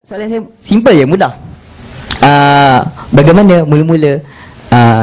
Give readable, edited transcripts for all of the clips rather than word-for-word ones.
Soalan saya simple je, mudah. Bagaimana mula-mula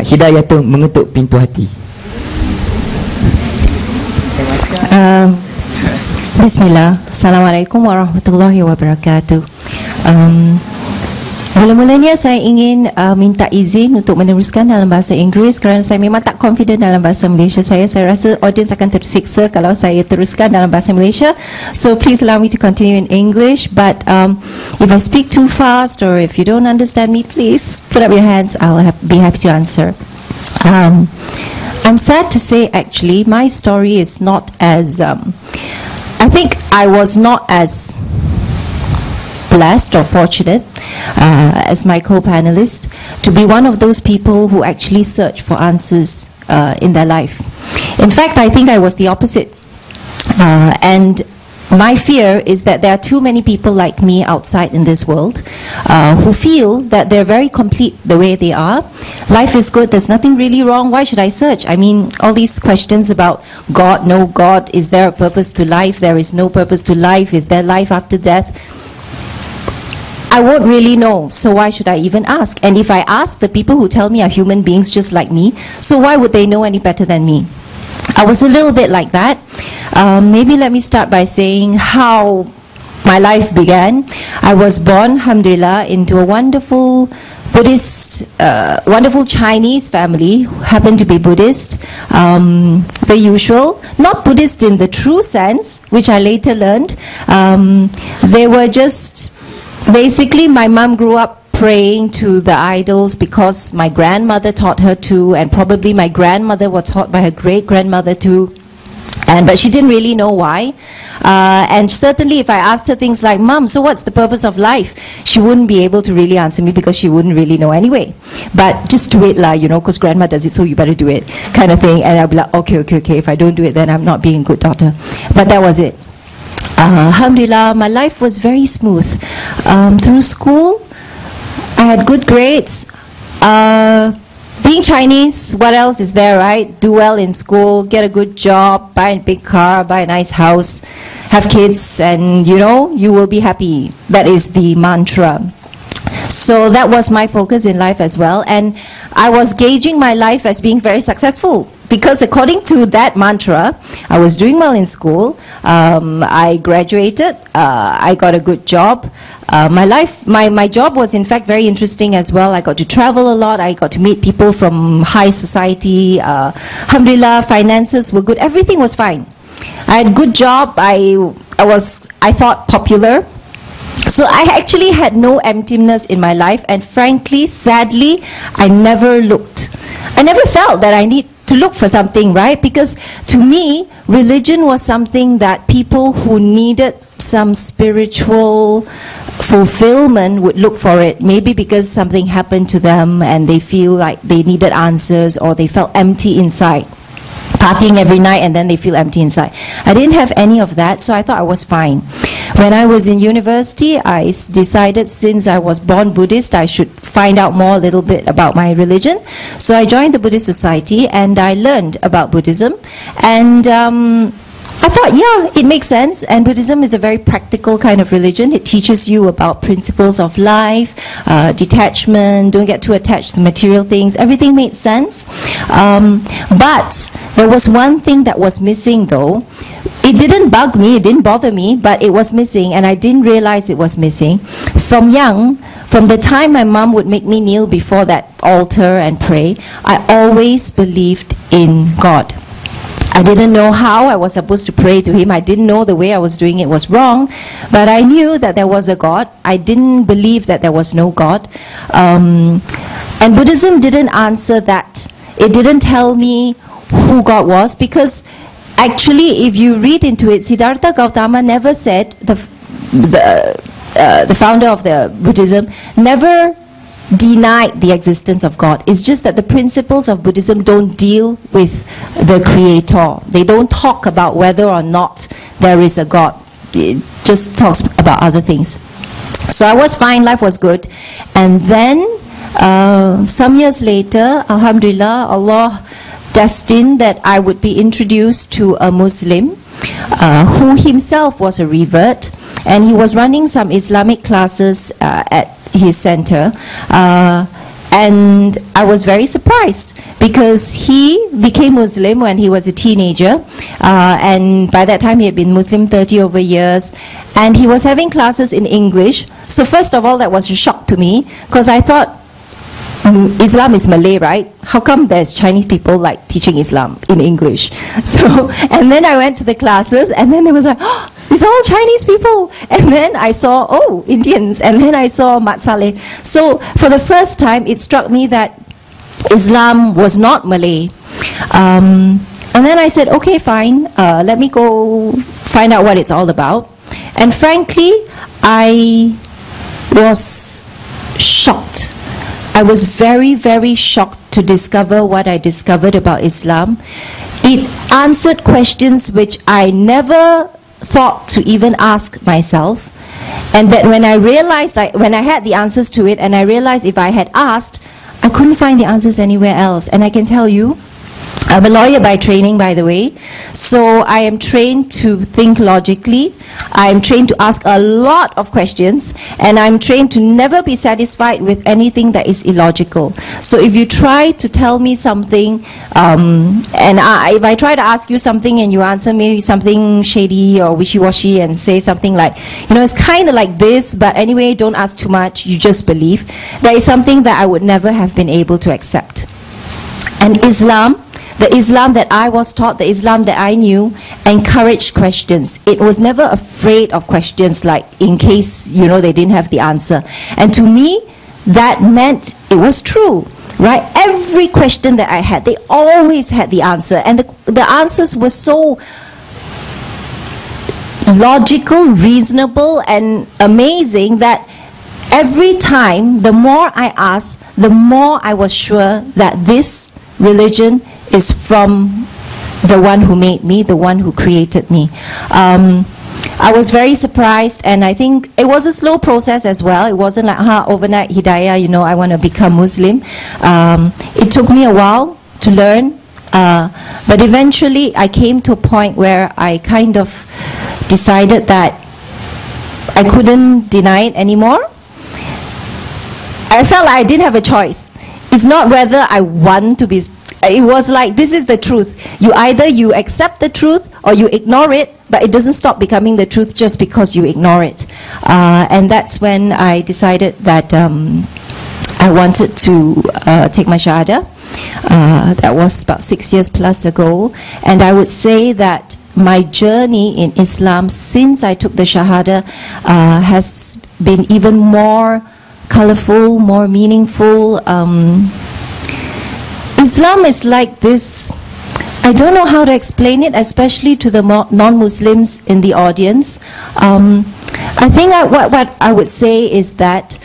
hidayah tu mengetuk pintu hati? Bismillah. Assalamualaikum warahmatullahi wabarakatuh. Mula-mulanya saya ingin minta izin untuk meneruskan dalam bahasa Inggeris kerana saya memang tak confident dalam bahasa Malaysia saya. Saya rasa audience akan tersiksa kalau saya teruskan dalam bahasa Malaysia. So please allow me to continue in English. But if I speak too fast or if you don't understand me, please put up your hands. I'll be happy to answer. I'm sad to say actually my story is not as... I think I was not as blessed or fortunate as my co-panelist to be one of those people who actually search for answers in their life. In fact, I think I was the opposite. And my fear is that there are too many people like me outside in this world who feel that they're very complete the way they are. Life is good, there's nothing really wrong, why should I search? I mean, all these questions about God, no God, is there a purpose to life? There is no purpose to life, is there life after death? I won't really know, so why should I even ask? And if I ask, the people who tell me are human beings just like me, so why would they know any better than me? I was a little bit like that. Maybe let me start by saying how my life began. I was born, alhamdulillah, into a wonderful Buddhist, wonderful Chinese family who happened to be Buddhist. The usual, not Buddhist in the true sense, which I later learned. They were just... Basically, my mom grew up praying to the idols because my grandmother taught her to, and probably my grandmother was taught by her great-grandmother too. But she didn't really know why. And certainly if I asked her things like, Mom, so what's the purpose of life? She wouldn't be able to really answer me because she wouldn't really know anyway. But just do it lah, you know, because grandma does it, so you better do it, kind of thing. And I'll be like, okay, if I don't do it, then I'm not being a good daughter. But that was it. Alhamdulillah, my life was very smooth. Through school, I had good grades. Being Chinese, what else is there, right? Do well in school, get a good job, buy a big car, buy a nice house, have kids, and you know, you will be happy. That is the mantra. So that was my focus in life as well. And I was gauging my life as being very successful. Because according to that mantra, I was doing well in school, I graduated, I got a good job. My job was in fact very interesting as well. I got to travel a lot, I got to meet people from high society. Alhamdulillah, finances were good, everything was fine. I had a good job, I thought popular. So I actually had no emptiness in my life, and frankly, sadly, I never felt that I need to look for something, right? Because to me, religion was something that people who needed some spiritual fulfillment would look for it. Maybe because something happened to them and they feel like they needed answers, or they felt empty inside. Partying every night and then they feel empty inside. I didn't have any of that, so I thought I was fine. When I was in university, I decided since I was born Buddhist, I should find out more a little bit about my religion. So I joined the Buddhist Society and I learned about Buddhism. And I thought, yeah, it makes sense. And Buddhism is a very practical kind of religion. It teaches you about principles of life, detachment, don't get too attached to material things. Everything made sense. But there was one thing that was missing though. It didn't bug me, it didn't bother me, but it was missing, and I didn't realize it was missing. From the time my mom would make me kneel before that altar and pray, I always believed in God. I didn't know how I was supposed to pray to Him. I didn't know the way I was doing it was wrong, but I knew that there was a God. I didn't believe that there was no God. And Buddhism didn't answer that. It didn't tell me who God was, because actually, if you read into it, Siddhartha Gautama never said, the founder of the Buddhism, never denied the existence of God. It's just that the principles of Buddhism don't deal with the Creator. They don't talk about whether or not there is a God. It just talks about other things. So I was fine, life was good. And then, some years later, Alhamdulillah, Allah destined that I would be introduced to a Muslim who himself was a revert, and he was running some Islamic classes at his center. And I was very surprised because he became Muslim when he was a teenager, and by that time he had been Muslim 30 over years, and he was having classes in English. So first of all, that was a shock to me, because I thought Islam is Malay, right? How come there's Chinese people like teaching Islam in English? So, and then I went to the classes, and then there was like, oh, it's all Chinese people. And then I saw, oh, Indians. And then I saw Mat Saleh. So for the first time, it struck me that Islam was not Malay. And then I said, okay, fine, let me go find out what it's all about. And frankly, I was shocked. I was very, very shocked to discover what I discovered about Islam. It answered questions which I never thought to even ask myself, and that when I realized, when I had the answers to it, and I realized if I had asked, I couldn't find the answers anywhere else. And I can tell you, I'm a lawyer by training, by the way, so I am trained to think logically. I'm trained to ask a lot of questions, and I'm trained to never be satisfied with anything that is illogical. So if you try to tell me something, if I try to ask you something and you answer me something shady or wishy-washy and say something like, you know, it's kind of like this, but anyway, don't ask too much, you just believe, that is something that I would never have been able to accept. And Islam, the Islam that I was taught, the Islam that I knew, encouraged questions. It was never afraid of questions, like in case, you know, they didn't have the answer. And to me, that meant it was true, right? Every question that I had, they always had the answer. And the answers were so logical, reasonable, and amazing that every time, the more I asked, the more I was sure that this religion is from the one who made me, the one who created me. I was very surprised, and I think it was a slow process as well. It wasn't like, overnight hidayah, you know, I want to become Muslim. It took me a while to learn, but eventually I came to a point where I kind of decided that I couldn't deny it anymore. I felt like I didn't have a choice. It's not whether I want to be. It was like, this is the truth. Either you accept the truth or you ignore it, but it doesn't stop becoming the truth just because you ignore it. And that's when I decided that I wanted to take my Shahada. That was about 6 years plus ago. And I would say that my journey in Islam since I took the Shahada has been even more colorful, more meaningful. Islam is like this. I don't know how to explain it, especially to the non-Muslims in the audience. I think what I would say is that,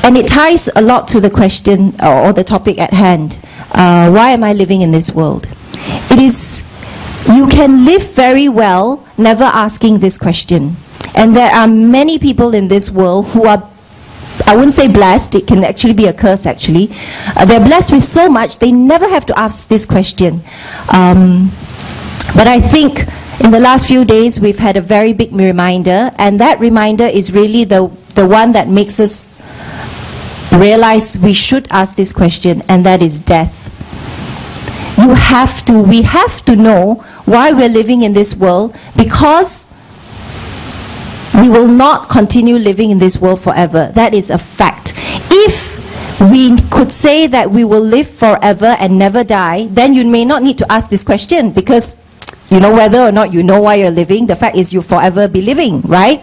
and it ties a lot to the question or the topic at hand, why am I living in this world? It is, you can live very well never asking this question. And there are many people in this world who are, I wouldn't say blessed, it can actually be a curse actually. They're blessed with so much, they never have to ask this question. But I think in the last few days we've had a very big reminder, and that reminder is really the one that makes us realize we should ask this question, and that is death. We have to know why we're living in this world, because we will not continue living in this world forever. That is a fact. If we could say that we will live forever and never die, then you may not need to ask this question, because you know whether or not you know why you're living. The fact is you'll forever be living, right?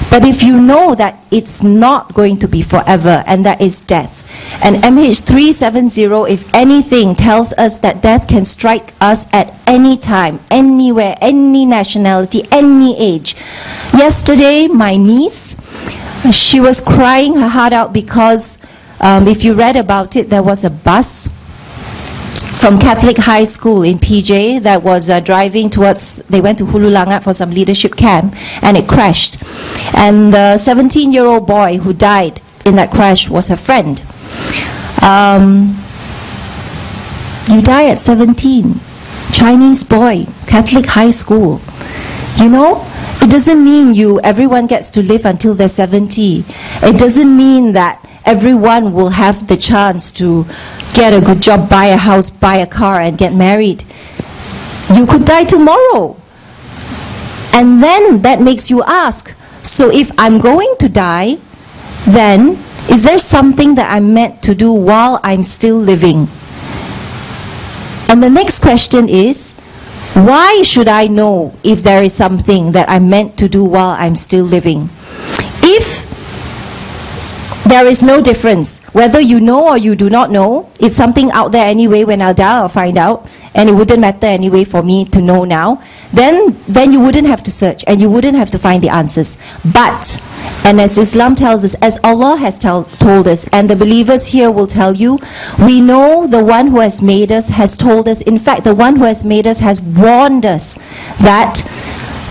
But if you know that it's not going to be forever, and that is death. And MH370, if anything, tells us that death can strike us at any time, anywhere, any nationality, any age. Yesterday, my niece, she was crying her heart out because if you read about it, there was a bus from Catholic High School in PJ that was driving towards, they went to Hulu Langat for some leadership camp, and it crashed. And the 17-year-old boy who died in that crash was her friend. You die at 17. Chinese boy, Catholic high school. You know, it doesn't mean everyone gets to live until they're 70. It doesn't mean that everyone will have the chance to get a good job, buy a house, buy a car, and get married. You could die tomorrow. And then that makes you ask, so if I'm going to die, then is there something that I'm meant to do while I'm still living? And the next question is, why should I know if there is something that I'm meant to do while I'm still living? If there is no difference, whether you know or you do not know, it's something out there anyway. When I'll die, I'll find out, and it wouldn't matter anyway for me to know now, then you wouldn't have to search, and you wouldn't have to find the answers. But, and as Islam tells us, as Allah has told us, and the believers here will tell you, we know the one who has made us has told us, in fact, the one who has made us has warned us that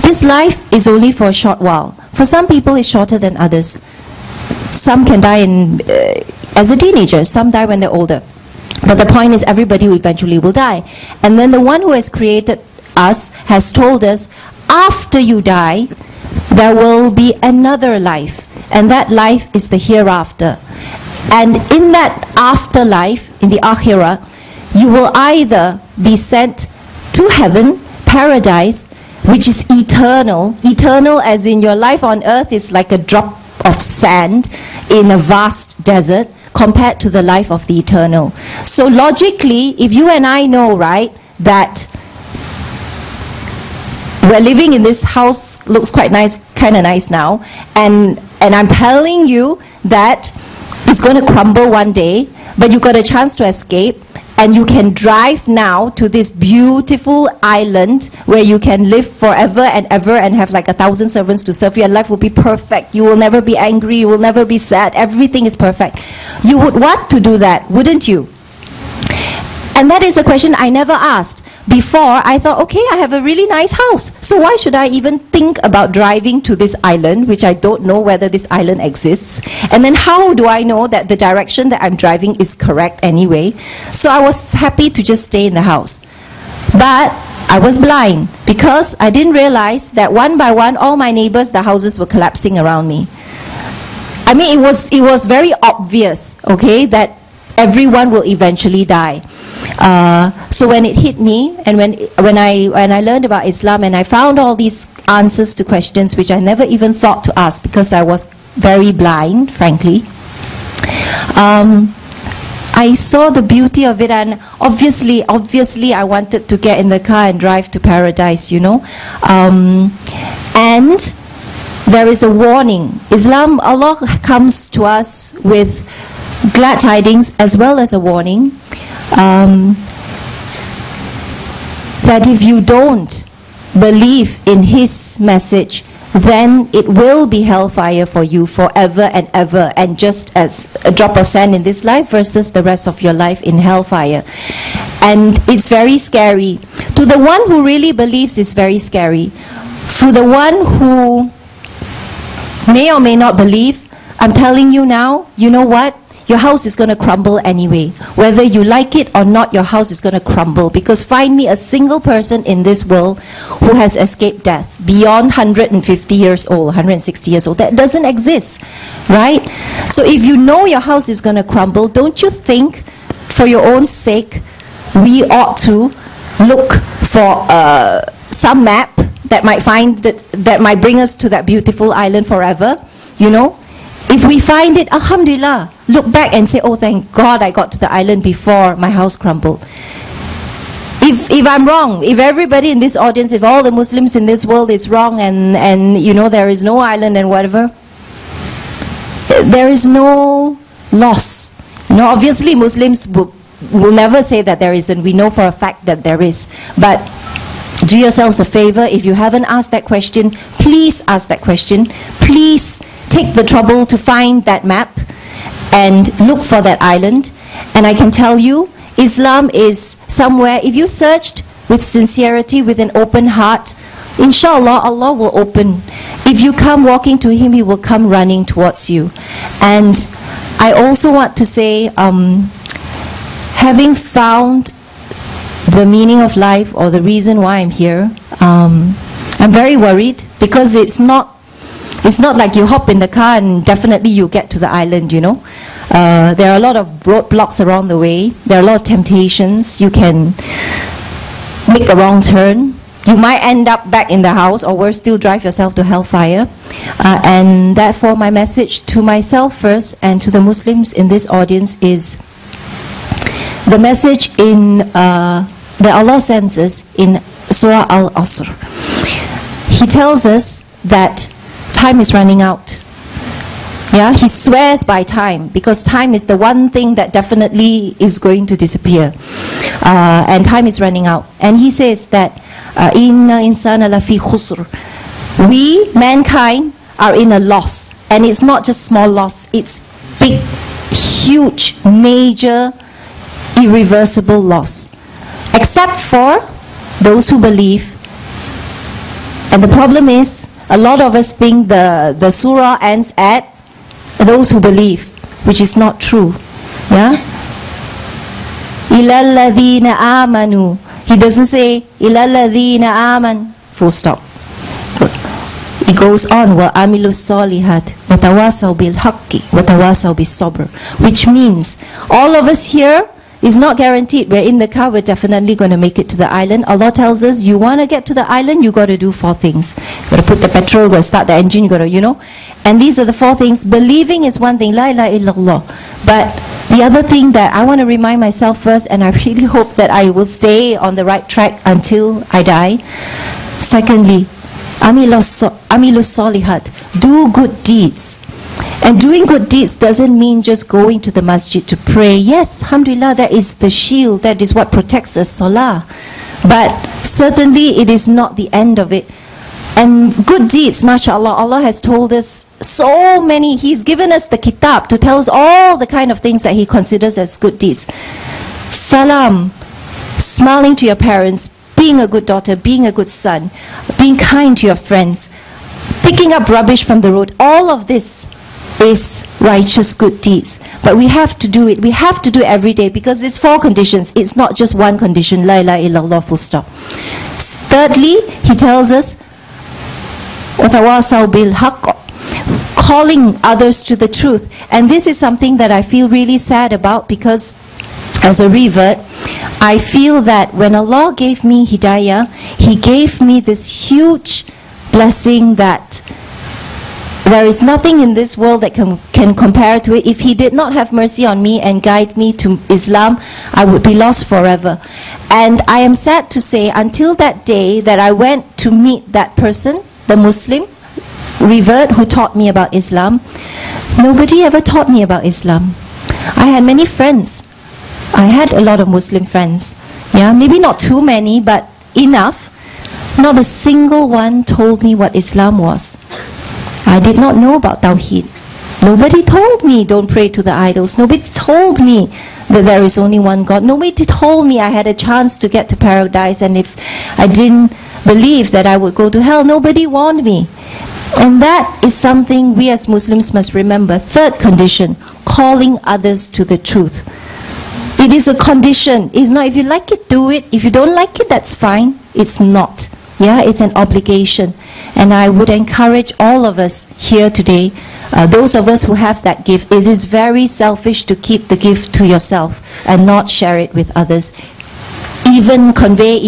this life is only for a short while. For some people, it's shorter than others. Some can die as a teenager, some die when they're older. But the point is, everybody eventually will die. And then the one who has created us has told us, after you die, there will be another life. And that life is the hereafter. And in that afterlife, in the akhirah, you will either be sent to heaven, paradise, which is eternal. Eternal as in your life on earth is like a drop of sand in a vast desert compared to the life of the eternal. So logically, if you and I know, right, that we're living in this house, looks quite nice, kind of nice now, and I'm telling you that it's going to crumble one day, but you got a chance to escape, and you can drive now to this beautiful island where you can live forever and ever and have like 1,000 servants to serve you, and life will be perfect. You will never be angry, you will never be sad, everything is perfect. You would want to do that, wouldn't you? And that is a question I never asked. Before, I thought, okay, I have a really nice house, so why should I even think about driving to this island, which I don't know whether this island exists? And then how do I know that the direction that I'm driving is correct anyway? So I was happy to just stay in the house. But I was blind, because I didn't realize that one by one, all my neighbors, the houses were collapsing around me. I mean, it was very obvious, okay, that everyone will eventually die. So when it hit me, and when I learned about Islam, and I found all these answers to questions which I never even thought to ask because I was very blind, frankly, I saw the beauty of it, and obviously I wanted to get in the car and drive to paradise, you know. And there is a warning. Islam, Allah comes to us with glad tidings as well as a warning. That if you don't believe in His message, then it will be hellfire for you forever and ever, and just as a drop of sand in this life versus the rest of your life in hellfire. And it's very scary. To the one who really believes, it's very scary. For the one who may or may not believe, I'm telling you now, you know what? Your house is going to crumble anyway. Whether you like it or not, your house is going to crumble. Because find me a single person in this world who has escaped death beyond 150 years old, 160 years old. That doesn't exist, right? So if you know your house is going to crumble, don't you think, for your own sake, we ought to look for some map that might bring us to that beautiful island forever, you know? If we find it, alhamdulillah, look back and say, oh, thank God I got to the island before my house crumbled. If I'm wrong, if everybody in this audience, if all the Muslims in this world is wrong, and you know there is no island and whatever, there is no loss. You know, obviously Muslims will never say that there isn't. We know for a fact that there is. But do yourselves a favor, if you haven't asked that question, please ask that question. Please take the trouble to find that map and look for that island. And I can tell you, Islam is somewhere, if you searched with sincerity, with an open heart, inshallah, Allah will open. If you come walking to Him, He will come running towards you. And I also want to say, having found the meaning of life or the reason why I'm here. I'm very worried because it's not like you hop in the car and definitely you get to the island, you know. There are a lot of roadblocks around the way. There are a lot of temptations. You can make a wrong turn. You might end up back in the house, or worse still, drive yourself to hellfire. And therefore, my message to myself first and to the Muslims in this audience is the message that Allah sends us in Surah Al-Asr. He tells us that time is running out. Yeah, he swears by time, because time is the one thing that definitely is going to disappear. And time is running out. And he says that Inna insana lafi khusr. We, mankind, are in a loss. And it's not just small loss, it's big, huge, major, irreversible loss. Except for those who believe. And the problem is, a lot of us think the surah ends at those who believe, which is not true. Yeah? إِلَى الَّذِينَ آمَنُوا. He doesn't say إِلَى الَّذِينَ آمَنُوا. Full stop. It goes on, وَعَمِلُوا الصَّالِحَاتِ وَتَوَاصَوْا بِالْحَقِّ وَتَوَاصَوْا بِالصَّبْرِ. Which means, all of us here is not guaranteed. We're in the car, we're definitely going to make it to the island. Allah tells us, you want to get to the island, you got to do 4 things. You got to put the petrol, you got to start the engine, you got to, you know. And these are the 4 things. Believing is one thing, la ilaha illallah. But the other thing that I want to remind myself first, and I really hope that I will stay on the right track until I die. Secondly, amilus solihat, do good deeds. And doing good deeds doesn't mean just going to the masjid to pray. Yes, alhamdulillah, that is the shield, that is what protects us, salah. But certainly it is not the end of it. And good deeds, mashallah, Allah has told us so many. He's given us the kitab to tell us all the kind of things that He considers as good deeds. Salam, smiling to your parents, being a good daughter, being a good son, being kind to your friends, picking up rubbish from the road, all of this is righteous good deeds. But we have to do it. We have to do it every day, because there's 4 conditions. It's not just one condition. La ilaha illallah, full stop. Thirdly, he tells us, وَتَوَاصَوْا بِالْحَقِّ, calling others to the truth. And this is something that I feel really sad about, because as a revert, I feel that when Allah gave me hidayah, He gave me this huge blessing that there is nothing in this world that can compare to it. If He did not have mercy on me and guide me to Islam, I would be lost forever. And I am sad to say, until that day that I went to meet that person, the Muslim revert who taught me about Islam, nobody ever taught me about Islam. I had many friends. I had a lot of Muslim friends. Yeah, maybe not too many, but enough. Not a single one told me what Islam was. I did not know about Tawheed. Nobody told me don't pray to the idols. Nobody told me that there is only one God. Nobody told me I had a chance to get to paradise, and if I didn't believe that I would go to hell. Nobody warned me. And that is something we as Muslims must remember. Third condition, calling others to the truth. It is a condition. It's not, if you like it, do it. If you don't like it, that's fine. It's not. Yeah, it's an obligation. And I would encourage all of us here today, those of us who have that gift, it is very selfish to keep the gift to yourself and not share it with others. Even convey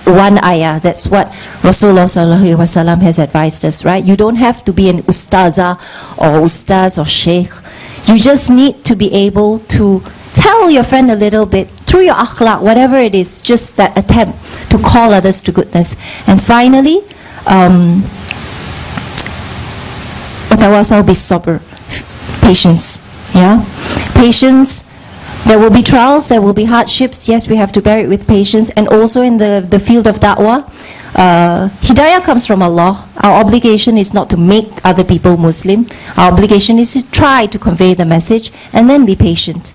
one ayah. That's what Rasulullah sallallahu alaihi wasallam has advised us, right? You don't have to be an ustazah or ustaz or sheikh. You just need to be able to tell your friend a little bit through your akhlaq, whatever it is, just that attempt to call others to goodness. And finally, patience. Yeah, patience. There will be trials, there will be hardships. Yes, we have to bear it with patience. And also in the field of da'wah, hidayah comes from Allah. Our obligation is not to make other people Muslim. Our obligation is to try to convey the message and then be patient.